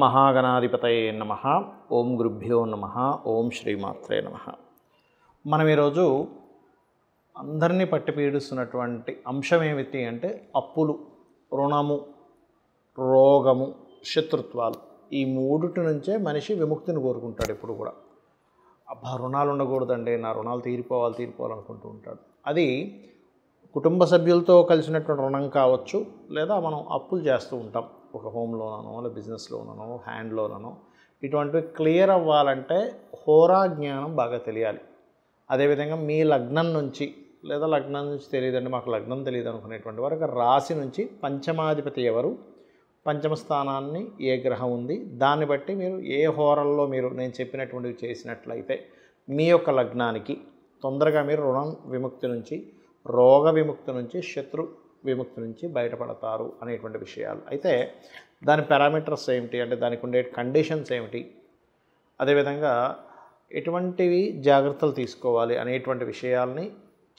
మహాగణాధిపతయే నమః. ఓం గురుభ్యో నమః. ఓం శ్రీమాత్రే నమః. మనం ఈరోజు అందరినీ పట్టి పీడిస్తున్నటువంటి అంశం ఏమిటి అంటే అప్పులు, రుణము, రోగము, శత్రుత్వాలు. ఈ మూడిటి నుంచే మనిషి విముక్తిని కోరుకుంటాడు. ఎప్పుడు కూడా అబ్బా రుణాలు ఉండకూడదండి, నా రుణాలు తీరిపోవాలనుకుంటూ ఉంటాడు. అది కుటుంబ సభ్యులతో కలిసినటువంటి రుణం కావచ్చు, లేదా మనం అప్పులు చేస్తూ ఉంటాం. ఒక హోమ్ లోనో, లేదా బిజినెస్ లోనో, హ్యాండ్ లోనో. ఇటువంటివి క్లియర్ అవ్వాలంటే హోరా జ్ఞానం బాగా తెలియాలి. అదేవిధంగా మీ లగ్నం నుంచి, లేదా లగ్నం నుంచి తెలియదండి మాకు లగ్నం తెలియదు అనుకునేటువంటి వారికి రాశి నుంచి పంచమాధిపతి ఎవరు, పంచమ స్థానాన్ని ఏ గ్రహం ఉంది, దాన్ని బట్టి మీరు ఏ హోరల్లో మీరు నేను చెప్పినటువంటివి చేసినట్లయితే మీ యొక్క లగ్నానికి తొందరగా మీరు రుణం విముక్తి నుంచి, రోగ విముక్తి నుంచి, శత్రు విముక్తి నుంచి బయటపడతారు అనేటువంటి విషయాలు. అయితే దాని పారామీటర్స్ ఏమిటి అంటే దానికి ఉండే కండిషన్స్ ఏమిటి, అదేవిధంగా ఎటువంటివి జాగ్రత్తలు తీసుకోవాలి అనేటువంటి విషయాల్ని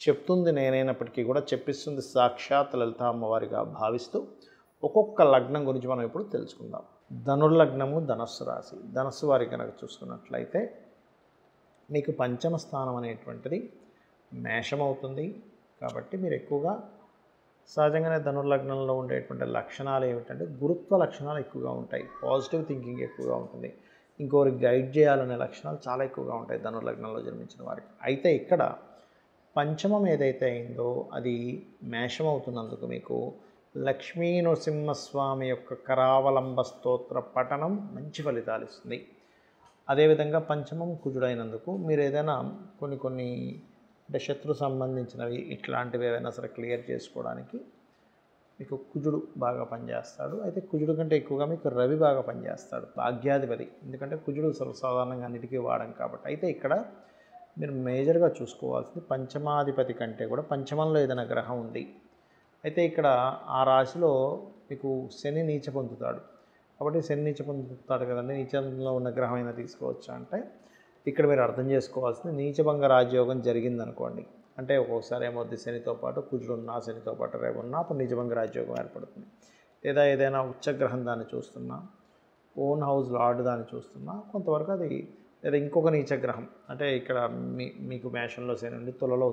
చెప్తుంది నేనైనప్పటికీ కూడా చెప్పిస్తుంది సాక్షాత్ లలిత అమ్మవారిగా భావిస్తూ ఒక్కొక్క లగ్నం గురించి మనం ఇప్పుడు తెలుసుకుందాం. ధనుర్లగ్నము, ధనస్సు రాశి. ధనస్సు వారి కనుక చూసుకున్నట్లయితే మీకు పంచమ స్థానం అనేటువంటిది మేషం అవుతుంది. కాబట్టి మీరు ఎక్కువగా సహజంగానే ధనుర్లగ్నంలో ఉండేటువంటి లక్షణాలు ఏమిటంటే గురుత్వ లక్షణాలు ఎక్కువగా ఉంటాయి, పాజిటివ్ థింకింగ్ ఎక్కువగా ఉంటుంది, ఇంకొకరికి గైడ్ చేయాలనే లక్షణాలు చాలా ఎక్కువగా ఉంటాయి ధనుర్లగ్నంలో జన్మించిన వారికి. అయితే ఇక్కడ పంచమం ఏదైతే అయిందో అది మేషం అవుతున్నందుకు మీకు లక్ష్మీ నరసింహస్వామి యొక్క కరావలంబ స్తోత్ర పఠనం మంచి ఫలితాలు ఇస్తుంది. అదేవిధంగా పంచమం కుజుడైనందుకు మీరు ఏదైనా కొన్ని అంటే శత్రు సంబంధించినవి ఇట్లాంటివి ఏవైనా సరే క్లియర్ చేసుకోవడానికి మీకు కుజుడు బాగా పనిచేస్తాడు. అయితే కుజుడు కంటే ఎక్కువగా మీకు రవి బాగా పనిచేస్తాడు, భాగ్యాధిపతి. ఎందుకంటే కుజుడు సర్వసాధారణంగా అన్నిటికీ వాడం కాబట్టి. అయితే ఇక్కడ మీరు మేజర్గా చూసుకోవాల్సింది పంచమాధిపతి కంటే కూడా పంచమంలో ఏదైనా గ్రహం ఉంది. అయితే ఇక్కడ ఆ రాశిలో మీకు శని నీచ పొందుతాడు. కాబట్టి శని నీచ పొందుతాడు కదండి, నీచంలో ఉన్న గ్రహం అయినా తీసుకోవచ్చా అంటే ఇక్కడ మీరు అర్థం చేసుకోవాల్సింది నీచభంగ రాజయోగం జరిగిందనుకోండి, అంటే ఒక్కొక్కసారి ఏమవుద్ది శనితో పాటు కుజుడు ఉన్నా, శనితో పాటు రేపు ఉన్నా అప్పుడు నీచభంగ రాజయోగం ఏర్పడుతుంది. లేదా ఏదైనా ఉచ్చగ్రహం దాన్ని చూస్తున్నా, ఓన్ హౌస్ లార్డ్ దాన్ని చూస్తున్నా కొంతవరకు అది, లేదా ఇంకొక నీచగ్రహం అంటే ఇక్కడ మీకు మేషంలో శని ఉండి తులలో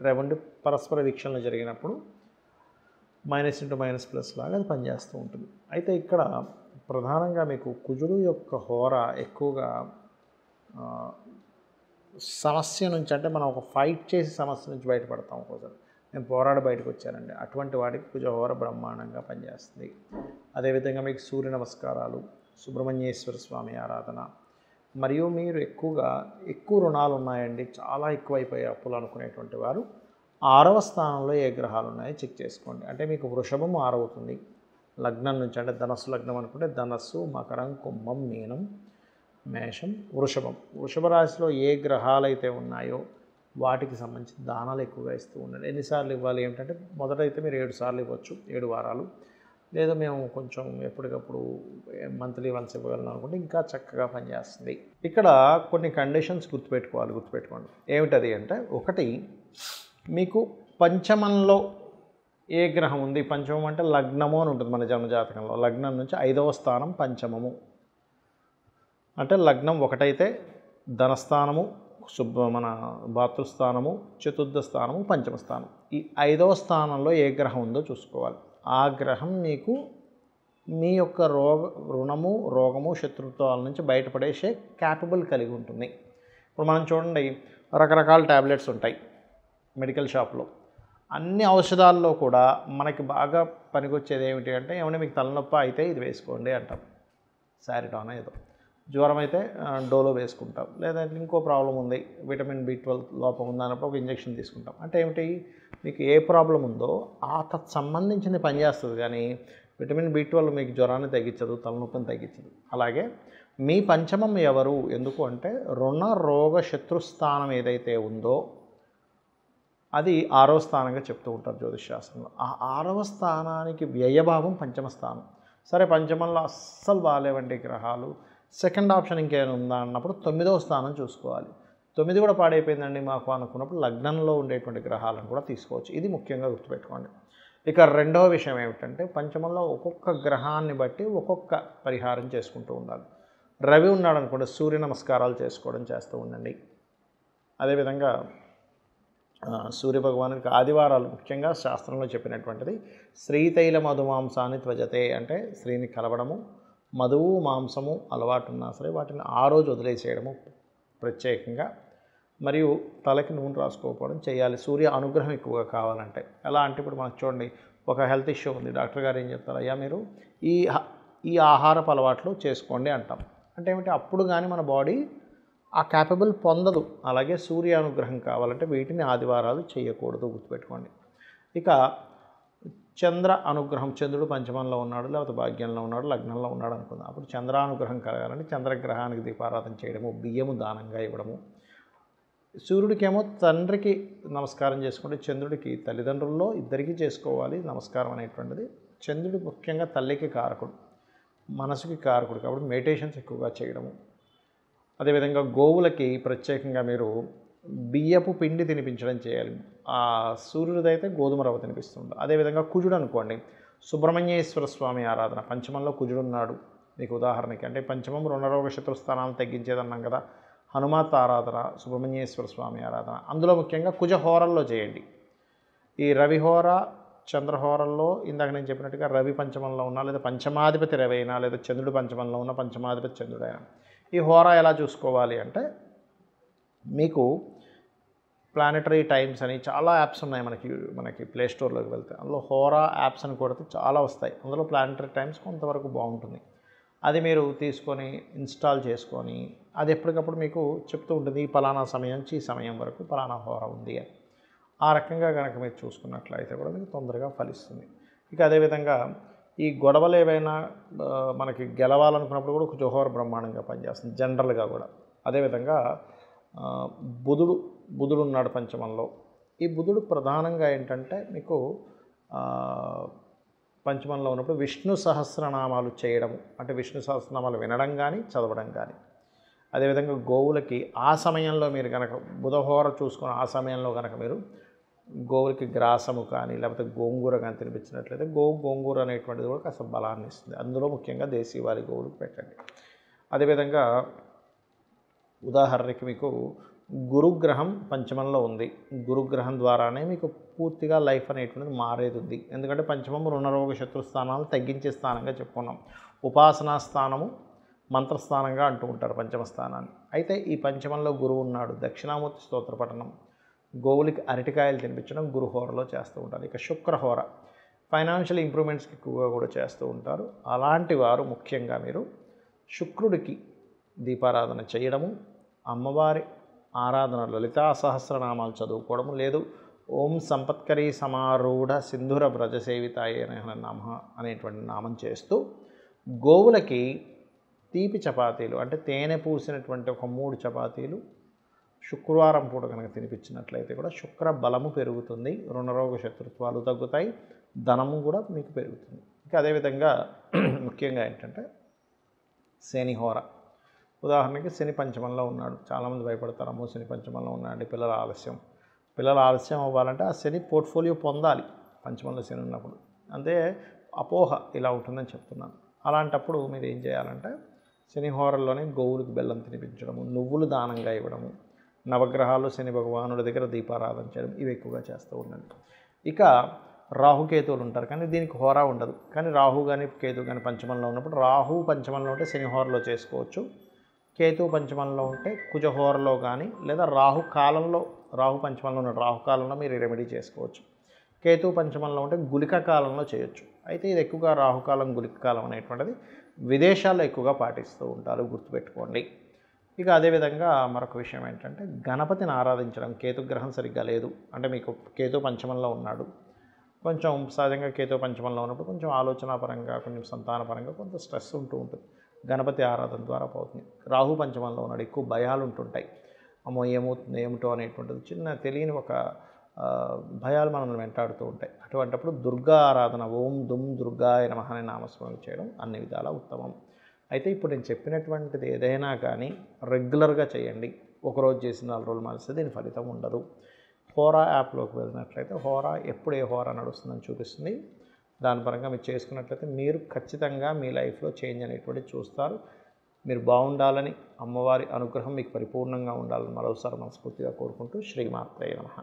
రేపు ఉండి పరస్పర వీక్షణలు జరిగినప్పుడు మైనస్ ఇంటూ మైనస్ ప్లస్ లాగా అది పనిచేస్తూ ఉంటుంది. అయితే ఇక్కడ ప్రధానంగా మీకు కుజుడు యొక్క హోర ఎక్కువగా సమస్య నుంచి, అంటే మనం ఒక ఫైట్ చేసి సమస్య నుంచి బయటపడతాం. ఒక్కోసారి నేను పోరాడి బయటకు వచ్చానండి, అటువంటి వాటికి కుజహోర బ్రహ్మాండంగా పనిచేస్తుంది. అదేవిధంగా మీకు సూర్య నమస్కారాలు, సుబ్రహ్మణ్యేశ్వర స్వామి ఆరాధన, మరియు మీరు ఎక్కువ రుణాలు ఉన్నాయండి, చాలా ఎక్కువైపోయే అప్పులు అనుకునేటువంటి వారు 6వ స్థానంలో ఏ గ్రహాలు ఉన్నాయో చెక్ చేసుకోండి. అంటే మీకు వృషభం 6 అవుతుంది లగ్నం నుంచి, అంటే ధనస్సు లగ్నం అనుకుంటే ధనస్సు, మకరం, కుంభం, మీనం, మేషం, వృషభ రాశిలో ఏ గ్రహాలు అయితే ఉన్నాయో వాటికి సంబంధించిన దానాలు ఎక్కువగా ఇస్తూ ఉండండి. ఎన్నిసార్లు ఇవ్వాలి ఏమిటంటే మొదటైతే మీరు 7 సార్లు ఇవ్వచ్చు, 7 వారాలు. లేదా మేము కొంచెం ఎప్పటికప్పుడు మంత్లీ వన్స్ ఇవ్వగలను అనుకుంటే ఇంకా చక్కగా పనిచేస్తుంది. ఇక్కడ కొన్ని కండిషన్స్ గుర్తుపెట్టుకోండి. ఏమిటది అంటే, ఒకటి మీకు పంచమంలో ఏ గ్రహం ఉంది, పంచమం అంటే లగ్నము అని ఉంటుంది మన జన్మజాతకంలో. లగ్నం నుంచి 5వ స్థానం పంచమము, అంటే లగ్నం ఒకటైతే ధనస్థానము, మన భాతృస్థానము, చతుర్థ స్థానము, పంచమ స్థానం. ఈ 5వ స్థానంలో ఏ గ్రహం ఉందో చూసుకోవాలి. ఆ గ్రహం మీకు మీ యొక్క రుణము, రోగము, శత్రుత్వాల నుంచి బయటపడేసే క్యాపబుల్ కలిగి ఉంటుంది. ఇప్పుడు మనం చూడండి, రకరకాల ట్యాబ్లెట్స్ ఉంటాయి మెడికల్ షాప్లో. అన్ని ఔషధాల్లో కూడా మనకి బాగా పనికొచ్చేది ఏమిటి అంటే, ఏమైనా మీకు తలనొప్పి అయితే ఇది వేసుకోండి అంటాం, సారిటాన్ ఏదో. జ్వరం అయితే డోలో వేసుకుంటాం, లేదా ఇంకో ప్రాబ్లం ఉంది, విటమిన్ B12 లోపం ఉందన్నప్పుడు ఒక ఇంజెక్షన్ తీసుకుంటాం. అంటే ఏమిటి, మీకు ఏ ప్రాబ్లం ఉందో ఆ సంబంధించింది పనిచేస్తుంది, కానీ విటమిన్ B12 మీకు జ్వరాన్ని తగ్గించదు, తలనొప్పిని తగ్గించదు. అలాగే మీ పంచమం ఎవరు, ఎందుకు అంటే రుణ రోగ శత్రుస్థానం ఏదైతే ఉందో అది 6వ స్థానంగా చెప్తూ ఉంటారు జ్యోతిషశాస్త్రంలో. ఆ 6వ స్థానానికి వ్యయభావం పంచమ స్థానం. సరే పంచమంలో అస్సలు బాగాలేవండి గ్రహాలు, సెకండ్ ఆప్షన్ ఇంకేమైనా ఉందా అన్నప్పుడు 9వ స్థానం చూసుకోవాలి. 9 కూడా పాడైపోయిందండి మాకు అనుకున్నప్పుడు లగ్నంలో ఉండేటువంటి గ్రహాలను కూడా తీసుకోవచ్చు. ఇది ముఖ్యంగా గుర్తుపెట్టుకోండి. ఇక రెండవ విషయం ఏమిటంటే పంచమంలో ఒక్కొక్క గ్రహాన్ని బట్టి ఒక్కొక్క పరిహారం చేసుకుంటూ ఉండాలి. రవి ఉన్నాడు అనుకోండి, సూర్య నమస్కారాలు చేసుకోవడం చేస్తూ ఉండండి. అదేవిధంగా సూర్యభగవానుడికి ఆదివారాలు ముఖ్యంగా శాస్త్రంలో చెప్పినటువంటిది శ్రీతైల మధుమాంసాన్ని త్వజతే అంటే స్త్రీని కలవడము, మధువు మాంసము అలవాటు ఉన్నా సరే వాటిని ఆ రోజు వదిలేసేయడము ప్రత్యేకంగా, మరియు తలకి నూనె రాసుకోకపోవడం చేయాలి. సూర్య అనుగ్రహం ఎక్కువగా కావాలంటే ఎలా అంటే ఇప్పుడు మనకు చూడండి, ఒక హెల్త్ ఇష్యూ ఉంది, డాక్టర్ గారు ఏం చెప్తారు, అయ్యా మీరు ఈ ఆహారపు అలవాట్లు చేసుకోండి అంటాం. అంటే ఏమిటి, అప్పుడు కానీ మన బాడీ ఆ క్యాపబుల్ పొందదు. అలాగే సూర్య అనుగ్రహం కావాలంటే వీటిని ఆదివారాలు చేయకూడదు, గుర్తుపెట్టుకోండి. ఇక చంద్ర అనుగ్రహం, చంద్రుడు పంచమంలో ఉన్నాడు లేకపోతే భాగ్యంలో ఉన్నాడు, లగ్నంలో ఉన్నాడు అనుకుందాం. అప్పుడు చంద్రానుగ్రహం కలగాలంటే చంద్రగ్రహానికి దీపారాధన చేయడము, బియ్యము దానంగా ఇవ్వడము. సూర్యుడికేమో తండ్రికి నమస్కారం చేసుకుంటే చంద్రుడికి తల్లిదండ్రుల్లో ఇద్దరికీ చేసుకోవాలి నమస్కారం అనేటువంటిది. చంద్రుడు ముఖ్యంగా తల్లికి కారకుడు, మనసుకి కారకుడు, కాబట్టి మెడిటేషన్స్ ఎక్కువగా చేయడము. అదేవిధంగా గోవులకి ప్రత్యేకంగా మీరు బియ్యపు పిండి తినిపించడం చేయాలి. ఆ సూర్యుడిదైతే గోధుమ రవ్వ తినిపిస్తుంది. అదేవిధంగా కుజుడు అనుకోండి, సుబ్రహ్మణ్యేశ్వర స్వామి ఆరాధన, పంచమంలో కుజుడు ఉన్నాడు. మీకు ఉదాహరణకి అంటే పంచమం రుణరోగ శత్రుస్థానాలను తగ్గించేదన్నాం కదా, హనుమాత్ ఆరాధన, సుబ్రహ్మణ్యేశ్వర స్వామి ఆరాధన, అందులో ముఖ్యంగా కుజహోరల్లో చేయండి. ఈ రవిహోర చంద్రహోరల్లో ఇందాక నేను చెప్పినట్టుగా రవి పంచమంలో ఉన్నా లేదా పంచమాధిపతి రవి అయినా లేదా చంద్రుడు పంచమంలో ఉన్న పంచమాధిపతి చంద్రుడైనా ఈ హోర ఎలా చూసుకోవాలి అంటే, మీకు ప్లానెటరీ టైమ్స్ అని చాలా యాప్స్ ఉన్నాయి మనకి ప్లే స్టోర్లోకి వెళ్తే, అందులో హోరా యాప్స్ అని కొడితే చాలా వస్తాయి. అందులో ప్లానెటరీ టైమ్స్ కొంతవరకు బాగుంటుంది. అది మీరు తీసుకొని ఇన్స్టాల్ చేసుకొని అది ఎప్పటికప్పుడు మీకు చెప్తూ ఉంటుంది, ఈ పలానా సమయం నుంచి ఈ సమయం వరకు పలానా హోర ఉంది అని. ఆ రకంగా కనుక మీరు చూసుకున్నట్లయితే కూడా మీకు తొందరగా ఫలిస్తుంది. ఇక అదేవిధంగా ఈ గొడవలు ఏవైనా మనకి గెలవాలనుకున్నప్పుడు కూడా కుజహోర బ్రహ్మాండంగా పనిచేస్తుంది జనరల్గా కూడా. అదేవిధంగా బుధుడు ఉన్నాడు పంచమంలో. ఈ బుధుడు ప్రధానంగా ఏంటంటే మీకు పంచమంలో ఉన్నప్పుడు విష్ణు సహస్రనామాలు చేయడము, అంటే విష్ణు సహస్రనామాలు వినడం కానీ చదవడం కానీ. అదేవిధంగా గోవులకి ఆ సమయంలో మీరు కనుక బుధహోర చూసుకొని ఆ సమయంలో కనుక మీరు గోవులకి గ్రాసము కానీ లేకపోతే గోంగూర కానీ తినిపించినట్లయితే గోంగూర అనేటువంటిది కూడా కాస్త బలాన్ని ఇస్తుంది. అందులో ముఖ్యంగా దేశీవాళి గోవులకు పెట్టండి. అదేవిధంగా ఉదాహరణకి మీకు గురుగ్రహం పంచమంలో ఉంది. గురుగ్రహం ద్వారానే మీకు పూర్తిగా లైఫ్ అనేటువంటిది మారేది ఉంది. ఎందుకంటే పంచమం రుణరోగ శత్రుస్థానాలు తగ్గించే స్థానంగా చెప్పుకున్నాం. ఉపాసనా స్థానము మంత్రస్థానంగా అంటూ ఉంటారు పంచమ స్థానాన్ని. అయితే ఈ పంచమంలో గురువు ఉన్నాడు, దక్షిణామూర్తి స్తోత్ర పఠనం, గోవులకి అరటికాయలు తినిపించడం గురుహోరలో చేస్తూ ఉంటారు. ఇక శుక్రహోర ఫైనాన్షియల్ ఇంప్రూవ్మెంట్స్కి ఎక్కువగా కూడా చేస్తూ ఉంటారు. అలాంటి వారు ముఖ్యంగా మీరు శుక్రుడికి దీపారాధన చేయడము, అమ్మవారి ఆరాధన లలితా సహస్రనామాలు చదువుకోవడము, లేదు ఓం సంపత్కరీ సమారూఢ సింధుర వ్రజసేవితాయే నమ అనేటువంటి నామం చేస్తూ గోవులకి తీపి చపాతీలు అంటే తేనె పూసినటువంటి ఒక 3 చపాతీలు శుక్రవారం పూట కనుక తినిపించినట్లయితే కూడా శుక్ర బలము పెరుగుతుంది, రుణరోగ శత్రుత్వాలు తగ్గుతాయి, ధనము కూడా మీకు పెరుగుతుంది. ఇంకా అదేవిధంగా ముఖ్యంగా ఏంటంటే శనిహోర. ఉదాహరణకి శని పంచమంలో ఉన్నాడు, చాలామంది భయపడతారు, అమ్మో శని పంచమంలో ఉన్నాడు పిల్లల ఆలస్యం అవ్వాలంటే ఆ శని పోర్ట్ఫోలియో పొందాలి పంచమంలో శని ఉన్నప్పుడు. అంటే అపోహ ఇలా ఉంటుందని చెప్తున్నాను. అలాంటప్పుడు మీరు ఏం చేయాలంటే శనిహోరల్లోనే గోవులకు బెల్లం తినిపించడము, నువ్వులు దానంగా ఇవ్వడము, నవగ్రహాలు శని భగవానుడి దగ్గర దీపారాధన చేయడం, ఇవి ఎక్కువగా చేస్తూ ఉండండి. ఇక రాహుకేతువులు ఉంటారు కానీ దీనికి హోరా ఉండదు. కానీ రాహు కానీ కేతు కానీ పంచమంలో ఉన్నప్పుడు రాహు పంచమంలో ఉంటే శనిహోరలో చేసుకోవచ్చు, కేతు పంచమంలో ఉంటే కుజహోరలో కానీ లేదా రాహు పంచమంలో ఉన్న రాహుకాలంలో మీరు రెమెడీ చేసుకోవచ్చు. కేతు పంచమంలో ఉంటే గుళిక కాలంలో చేయొచ్చు. అయితే ఇది ఎక్కువగా రాహుకాలం గుళిక కాలం అనేటువంటిది విదేశాల్లో ఎక్కువగా పాటిస్తూ ఉంటారు, గుర్తుపెట్టుకోండి. ఇక అదేవిధంగా మరొక విషయం ఏంటంటే గణపతిని ఆరాధించడం. కేతుగ్రహం సరిగ్గా లేదు అంటే మీకు కేతు పంచమంలో ఉన్నాడు, కొంచెం సహజంగా కేతు పంచమంలో ఉన్నప్పుడు కొంచెం ఆలోచనాపరంగా కొంచెం సంతానపరంగా కొంత స్ట్రెస్ ఉంటూ ఉంటుంది, గణపతి ఆరాధన ద్వారా పోతుంది. రాహు పంచమంలో ఉన్నాడు, ఎక్కువ భయాలు ఉంటుంటాయి, అమ్మో ఏమవుతుంది ఏమిటో అనేటువంటిది చిన్న తెలియని ఒక భయాలు మనల్ని వెంటాడుతూ ఉంటాయి. అటువంటిప్పుడు దుర్గా ఆరాధన, ఓం దుమ్ దుర్గాయ నమః అనే నామస్మరణ చేయడం అన్ని విధాలా ఉత్తమం. అయితే ఇప్పుడు నేను చెప్పినటువంటిది ఏదైనా కానీ రెగ్యులర్గా చేయండి. ఒకరోజు చేసిన 4 రోజులు మానేస్తే దీని ఫలితం ఉండదు. హోరా యాప్లోకి వెళ్ళినట్లయితే హోరా ఎప్పుడు ఏ హోరా నడుస్తుందని చూపిస్తుంది. దాని పరంగా మీరు చేసుకున్నట్లయితే మీరు ఖచ్చితంగా మీ లైఫ్లో చేంజ్ అనేటువంటిది చూస్తారు. మీరు బాగుండాలని, అమ్మవారి అనుగ్రహం మీకు పరిపూర్ణంగా ఉండాలని మరోసారి మనస్ఫూర్తిగా కోరుకుంటూ శ్రీమాత్రే నమః.